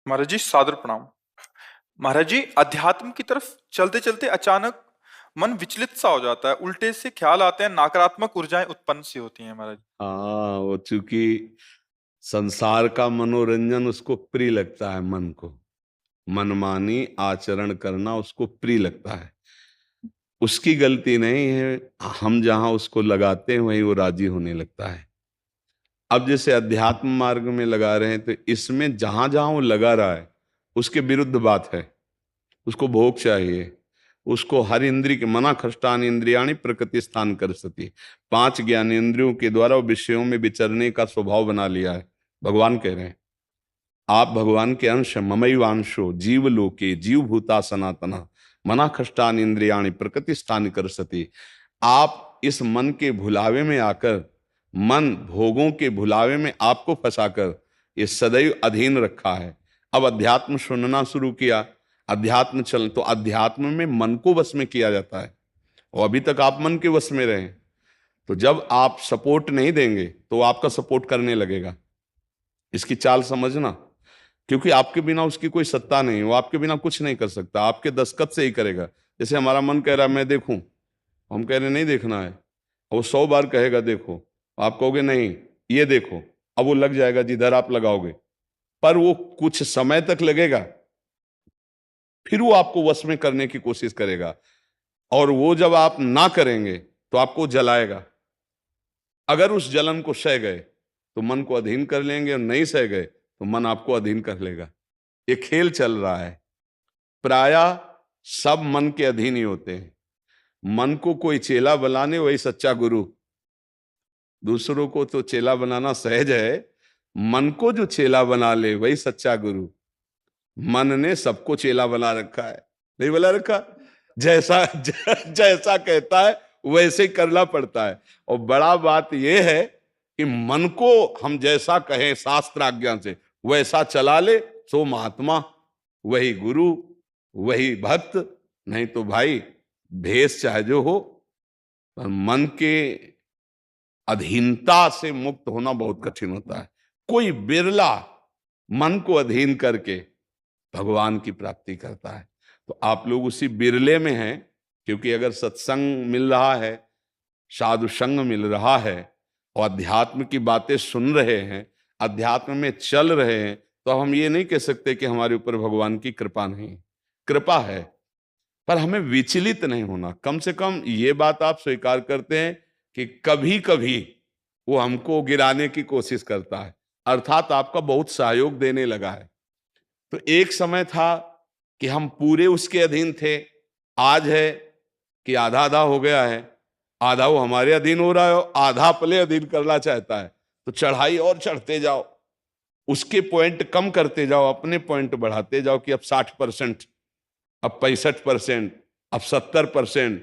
महाराज जी सादर प्रणाम। महाराज जी अध्यात्म की तरफ चलते चलते अचानक मन विचलित सा हो जाता है, उल्टे से ख्याल आते हैं, नकारात्मक ऊर्जाएं उत्पन्न सी होती हैं महाराज। हाँ, वो चूंकि संसार का मनोरंजन उसको प्रिय लगता है, मन को मनमानी आचरण करना उसको प्रिय लगता है। उसकी गलती नहीं है, हम जहां उसको लगाते हैं वहीं वो राजी होने लगता है। अब जैसे अध्यात्म मार्ग में लगा रहे हैं तो इसमें जहां जहां वो लगा रहा है उसके विरुद्ध बात है। उसको भोग चाहिए, उसको हर इंद्रिय के मना खष्टान इंद्रियाणी प्रकृति स्थान कर सती, पांच ज्ञानेंद्रियों के द्वारा वो विषयों में विचरने का स्वभाव बना लिया है। भगवान कह रहे हैं आप भगवान के अंश ममैवांशो जीव लोके जीव भूता सनातना मना खष्टान इंद्रियाणी प्रकृति स्थान कर सती। आप इस मन के भुलावे में आकर, मन भोगों के भुलावे में आपको फंसाकर ये सदैव अधीन रखा है। अब अध्यात्म सुनना शुरू किया, अध्यात्म चल तो अध्यात्म में मन को वश में किया जाता है और अभी तक आप मन के वश में रहे। तो जब आप सपोर्ट नहीं देंगे तो वो आपका सपोर्ट करने लगेगा। इसकी चाल समझना, क्योंकि आपके बिना उसकी कोई सत्ता नहीं, वो आपके बिना कुछ नहीं कर सकता, आपके दस्तखत से ही करेगा। जैसे हमारा मन कह रहा है मैं देखूं, हम कह रहे नहीं देखना है, और वो 100 बार कहेगा देखो, आप कहोगे नहीं ये देखो, अब वो लग जाएगा जिधर आप लगाओगे, पर वो कुछ समय तक लगेगा, फिर वो आपको वश में करने की कोशिश करेगा। और वो जब आप ना करेंगे तो आपको जलाएगा। अगर उस जलन को सह गए तो मन को अधीन कर लेंगे, और नहीं सह गए तो मन आपको अधीन कर लेगा। ये खेल चल रहा है। प्रायः सब मन के अधीन ही होते हैं। मन को कोई चेला बनाने वही सच्चा गुरु। दूसरों को तो चेला बनाना सहज है, मन को जो चेला बना ले वही सच्चा गुरु। मन ने सबको चेला बना रखा है, नहीं बना रखा? जैसा जैसा कहता है वैसे ही करना पड़ता है। और बड़ा बात यह है कि मन को हम जैसा कहें शास्त्र आज्ञा से वैसा चला ले, सो महात्मा, वही गुरु, वही भक्त। नहीं तो भाई भेष चाहे जो हो, पर मन के अधीनता से मुक्त होना बहुत कठिन होता है। कोई बिरला मन को अधीन करके भगवान की प्राप्ति करता है। तो आप लोग उसी बिरले में हैं, क्योंकि अगर सत्संग मिल रहा है, साधु संग मिल रहा है और अध्यात्म की बातें सुन रहे हैं, अध्यात्म में चल रहे हैं, तो हम ये नहीं कह सकते कि हमारे ऊपर भगवान की कृपा नहीं। कृपा है, पर हमें विचलित नहीं होना। कम से कम ये बात आप स्वीकार करते हैं कि कभी कभी वो हमको गिराने की कोशिश करता है, अर्थात आपका बहुत सहयोग देने लगा है। तो एक समय था कि हम पूरे उसके अधीन थे, आज है कि आधा आधा हो गया है। आधा वो हमारे अधीन हो रहा है, आधा अपने अधीन करना चाहता है। तो चढ़ाई और चढ़ते जाओ, उसके पॉइंट कम करते जाओ, अपने पॉइंट बढ़ाते जाओ कि अब 60%, अब 65%, अब 70%।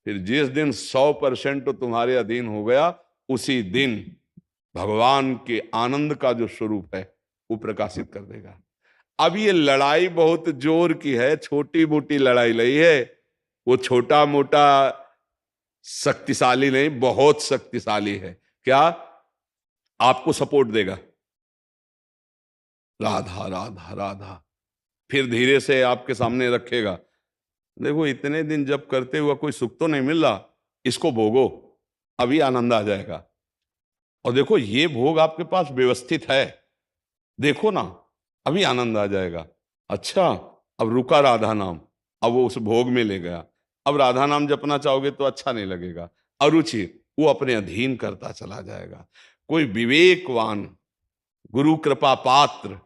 फिर जिस दिन 100% तो तुम्हारे अधीन हो गया, उसी दिन भगवान के आनंद का जो स्वरूप है वो प्रकाशित कर देगा। अब ये लड़ाई बहुत जोर की है, छोटी मोटी लड़ाई नहीं है। वो छोटा मोटा शक्तिशाली नहीं, बहुत शक्तिशाली है। क्या? आपको सपोर्ट देगा, राधा राधा राधा, फिर धीरे से आपके सामने रखेगा। देखो इतने दिन जब करते हुआ कोई सुख तो नहीं मिल रहा, इसको भोगो, अभी आनंद आ जाएगा। और देखो ये भोग आपके पास व्यवस्थित है, देखो ना, अभी आनंद आ जाएगा। अच्छा, अब रुका राधा नाम, अब वो उस भोग में ले गया। अब राधा नाम जपना चाहोगे तो अच्छा नहीं लगेगा, अरुचि, वो अपने अधीन करता चला जाएगा। कोई विवेकवान गुरु कृपा पात्र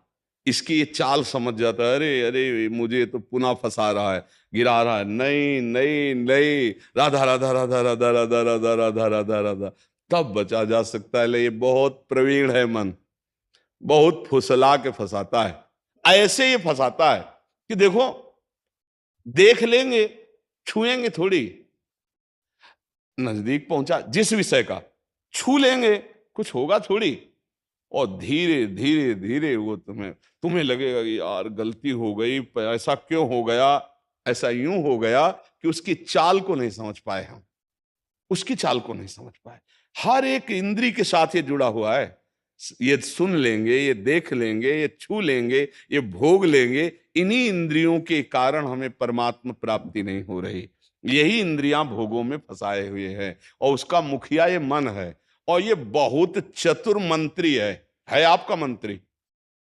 इसकी ये चाल समझ जाता है, अरे अरे मुझे तो पुनः फंसा रहा है, गिरा रहा है, नहीं नहीं नहीं, राधा राधा राधा राधा राधा राधा राधा राधा राधा, तब बचा जा सकता है। ले ये बहुत प्रवीण है मन, बहुत फुसला के फंसाता है। ऐसे ये फंसाता है कि देखो देख लेंगे, छुएंगे थोड़ी, नजदीक पहुंचा जिस विषय का, छू लेंगे, कुछ होगा थोड़ी, और धीरे धीरे धीरे वो तुम्हें लगेगा कि यार गलती हो गई, ऐसा क्यों हो गया, ऐसा यूं हो गया कि उसकी चाल को नहीं समझ पाए हम, उसकी चाल को नहीं समझ पाए। हर एक इंद्री के साथ ये जुड़ा हुआ है। ये सुन लेंगे, ये देख लेंगे, ये छू लेंगे, ये भोग लेंगे, इन्हीं इंद्रियों के कारण हमें परमात्मा प्राप्ति नहीं हो रही। यही इंद्रियां भोगों में फंसाए हुए हैं और उसका मुखिया ये मन है और ये बहुत चतुर मंत्री है आपका मंत्री।